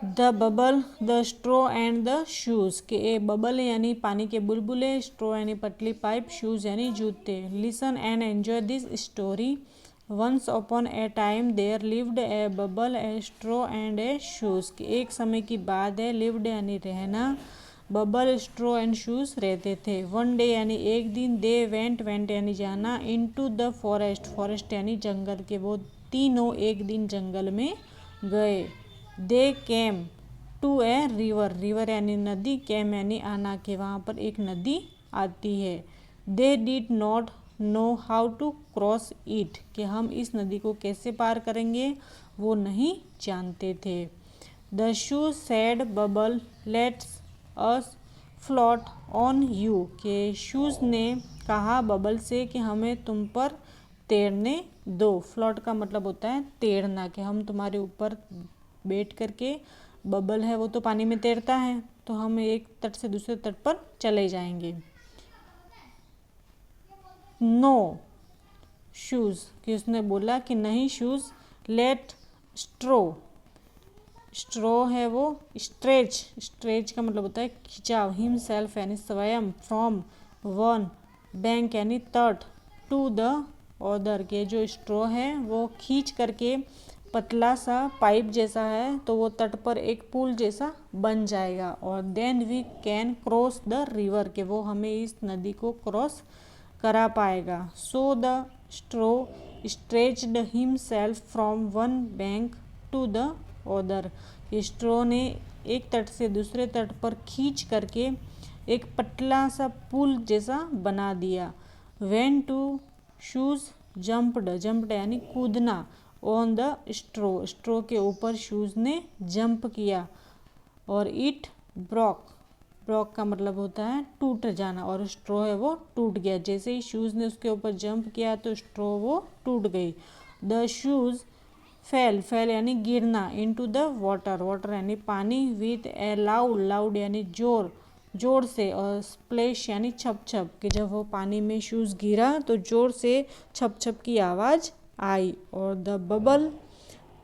The bubble, the straw and the shoes, के a bubble यानी पानी के बुलबुले, स्ट्रो यानी पतली पाइप, शूज़ यानी जूते। Listen and enjoy this story. Once upon a time there lived a bubble, a straw and a shoes, कि एक समय की बात है, लिव्ड यानी रहना, बबल, स्ट्रो एंड शूज़ रहते थे। वन डे यानी एक दिन, दे वेंट, वेंट यानी जाना, इनटू द फॉरेस्ट, फॉरेस्ट यानी जंगल, के वो तीनों एक दिन जंगल में गए। They came to a river, river यानी नदी, केम यानी आना, के वहाँ पर एक नदी आती है। They did not know how to cross it, कि हम इस नदी को कैसे पार करेंगे वो नहीं जानते थे। The shoes said bubble let's us float on you, के शूज़ ने कहा बबल से कि हमें तुम पर तैरने दो। फ्लोट का मतलब होता है तैरना, कि हम तुम्हारे ऊपर बैठ करके, बबल है वो तो पानी में तैरता है, तो हम एक तट से दूसरे तट पर चले जाएंगे। नो शूज़, कि उसने बोला कि नहीं शूज़। लेट स्ट्रो, स्ट्रो है वो स्ट्रेच, स्ट्रेच का मतलब होता है खिंचाव, हिमसेल्फ यानी स्वयं, फ्रॉम वन बैंक यानी तट, टू द अदर, के जो स्ट्रो है वो खींच करके पतला सा पाइप जैसा है तो वो तट पर एक पुल जैसा बन जाएगा। और then we can cross the river, के वो हमें इस नदी को क्रॉस करा पाएगा। So the straw stretched himself from one bank to the other, straw ने एक तट से दूसरे तट पर खींच करके एक पतला सा पुल जैसा बना दिया। When two shoes jumped, jumped यानी कूदना, ऑन द स्ट्रो, स्ट्रो के ऊपर शूज ने जंप किया। और इट ब्रॉक, ब्रॉक का मतलब होता है टूट जाना, और स्ट्रो है वो टूट गया। जैसे ही शूज ने उसके ऊपर जंप किया तो स्ट्रो वो टूट गई। द शूज फेल, फेल यानी गिरना, इनटू द वाटर, वाटर यानी पानी, विथ ए लाउड, लाउड यानी जोर, जोर से, और स्प्लैश यानी छप छप, कि जब वो पानी में शूज़ गिरा तो जोर से छप छप की आवाज़ आई। और द बबल,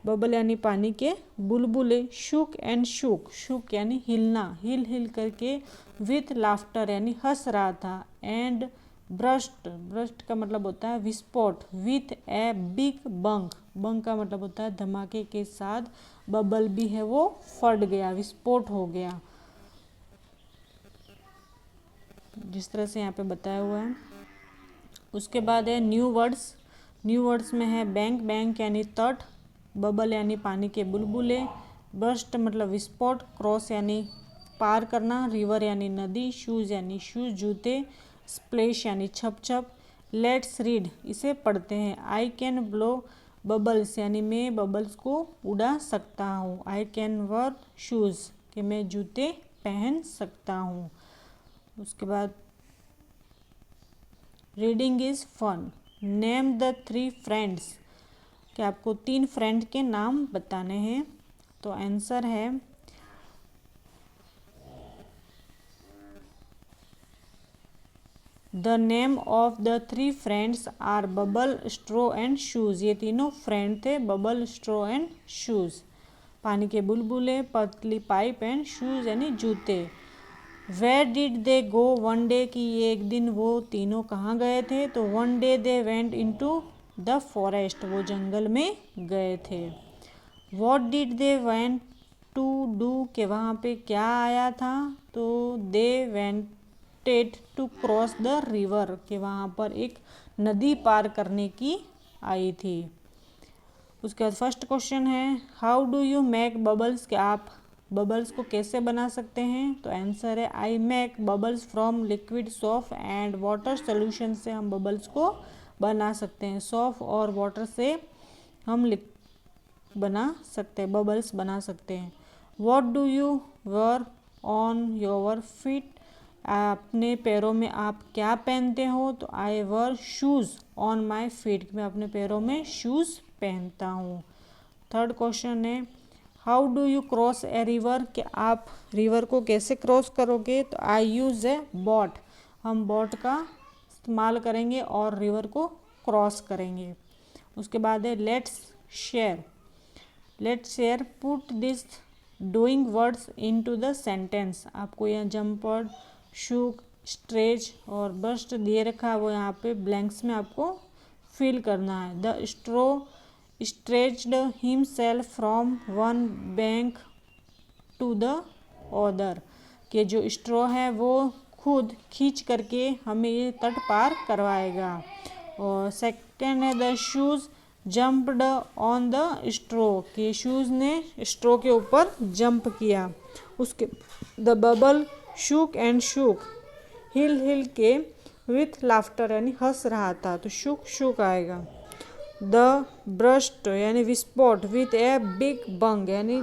बबल यानी पानी के बुलबुले, शुक एंड शुक, शुक यानी हिलना, हिल हिल करके, विथ लाफ्टर यानी हंस रहा था, एंड ब्रस्ट, ब्रस्ट का मतलब होता है विस्फोट, with a big bunk, bunk का मतलब होता है धमाके के साथ, बबल भी है वो फट गया, विस्फोट हो गया, जिस तरह से यहाँ पे बताया हुआ है। उसके बाद है न्यू वर्ड्स। न्यू वर्ड्स में है बैंक, बैंक यानी तट, बबल यानी पानी के बुलबुले, बर्स्ट मतलब विस्फोट, क्रॉस यानी पार करना, रिवर यानी नदी, शूज़ यानी शूज़ जूते, स्प्लैश यानी छप छप। लेट्स रीड, इसे पढ़ते हैं। आई कैन ब्लो बबल्स, यानी मैं बबल्स को उड़ा सकता हूँ। आई कैन वर शूज़, कि मैं जूते पहन सकता हूँ। उसके बाद reading is fun. Name the three friends, कि आपको 3 फ्रेंड के नाम बताने हैं। तो आंसर है the name of the 3 friends are bubble, straw and shoes. ये तीनों फ्रेंड थे, बबल, स्ट्रो एंड शूज़। पानी के बुलबुले, पतली पाइप एंड शूज़ यानी जूते। Where did they go one day, कि ये एक दिन वो तीनों कहाँ गए थे। तो one day they went into the forest, वो जंगल में गए थे। What did they went to do, के वहाँ पे क्या आया था। तो they wanted to cross the river, के वहाँ पर एक नदी पार करने की आई थी। उसके बाद फर्स्ट क्वेश्चन है how do you make bubbles, कि आप बबल्स को कैसे बना सकते हैं। तो आंसर है I make bubbles from liquid soft and water solution, से हम बबल्स को बना सकते हैं। सॉफ और वाटर से हम बना सकते हैं, बबल्स बना सकते हैं। What do you wear on your feet, अपने पैरों में आप क्या पहनते हो। तो I wear shoes on my feet, मैं अपने पैरों में शूज़ पहनता हूँ। थर्ड क्वेश्चन है how do you cross a river, कि आप रिवर को कैसे क्रॉस करोगे। तो आई यूज़ ए बोट, हम बोट का इस्तेमाल करेंगे और रिवर को क्रॉस करेंगे। उसके बाद है let's share, let's share put this doing words into the sentence. आपको यहाँ जंप वर्ड, शूक, स्ट्रेच और बर्स्ट दिए रखा है, वो यहाँ पे ब्लैंक्स में आपको फिल करना है। The straw stretched himself from one bank to the other, कि जो स्ट्रो है वो खुद खींच करके हमें ये तट पार करवाएगा। और सेकेंड है the shoes jumped on the straw, कि शूज़ ने स्ट्रो के ऊपर जंप किया। उसके the bubble shook and shook, हिल हिल के विथ लाफ्टर, यानी हंस रहा था, तो शुक शुक आएगा। द ब्रस्ट यानी विस्फोट, विथ ए बिग बंग, यानी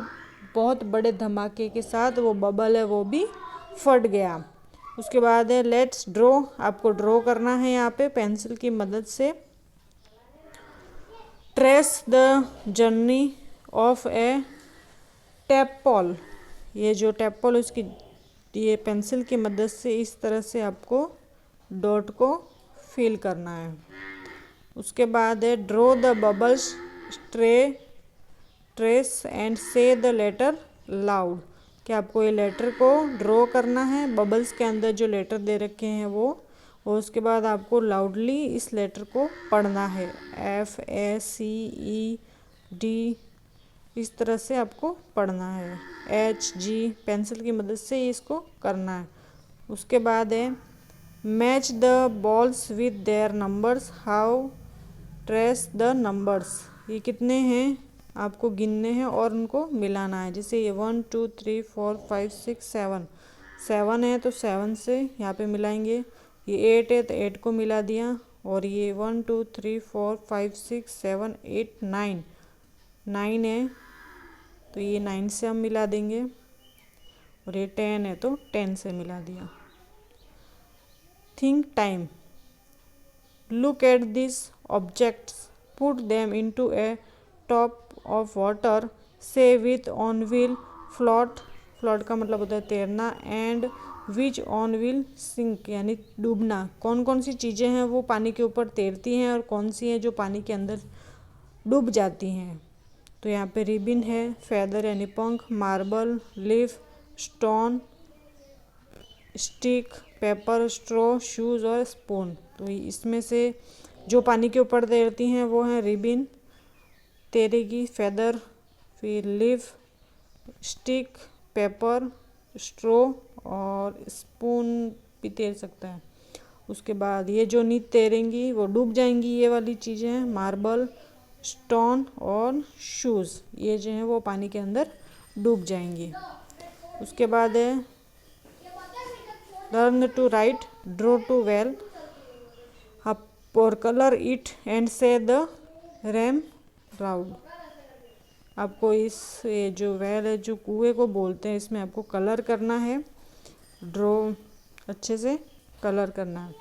बहुत बड़े धमाके के साथ वो बबल है वो भी फट गया। उसके बाद है लेट्स ड्रॉ, आपको ड्रॉ करना है यहाँ पे पेंसिल की मदद से। ट्रेस द जर्नी ऑफ ए टैपपॉल, ये जो टैपपॉल उसकी ये पेंसिल की मदद से इस तरह से आपको डॉट को फिल करना है। उसके बाद है draw the bubbles trace and say the letter loud, कि आपको ये लेटर को ड्रॉ करना है, बबल्स के अंदर जो लेटर दे रखे हैं वो, और उसके बाद आपको लाउडली इस लेटर को पढ़ना है, FACED, इस तरह से आपको पढ़ना है। HG पेंसिल की मदद से इसको करना है। उसके बाद है match the balls with their numbers, how trace the numbers, ये कितने हैं आपको गिनने हैं और उनको मिलाना है। जैसे ये 1 2 3 4 5 6 7, 7 है तो 7 से यहाँ पे मिलाएंगे। ये 8 है तो 8 को मिला दिया, और ये 1 2 3 4 5 6 7 8 9, 9 है तो ये 9 से हम मिला देंगे, और ये 10 है तो 10 से मिला दिया। Think time, look at this objects, put them into a top of water, से which one will float, float का मतलब होता है तैरना, and which one will sink, यानी डूबना। कौन कौन सी चीज़ें हैं वो पानी के ऊपर तैरती हैं और कौन सी हैं जो पानी के अंदर डूब जाती हैं। तो यहाँ पे रिबिन है, फेदर यानी पंख, marble, leaf, stone, stick, paper, straw, shoes और स्पून। तो इसमें से जो पानी के ऊपर तैरती हैं वो हैं रिबिन तैरेगी, फेदर, फिर लीफ, स्टिक, पेपर, स्ट्रॉ और स्पून भी तैर सकता है। उसके बाद ये जो नहीं तैरेंगी वो डूब जाएंगी, ये वाली चीज़ें हैं मार्बल, स्टोन और शूज़, ये जो हैं वो पानी के अंदर डूब जाएंगी। उसके बाद है learn to write, draw to well, आप और colour it and say the rhyme aloud. आपको इस ये जो वेल है जो कुएं को बोलते हैं, इसमें आपको कलर करना है, ड्रॉ अच्छे से कलर करना है।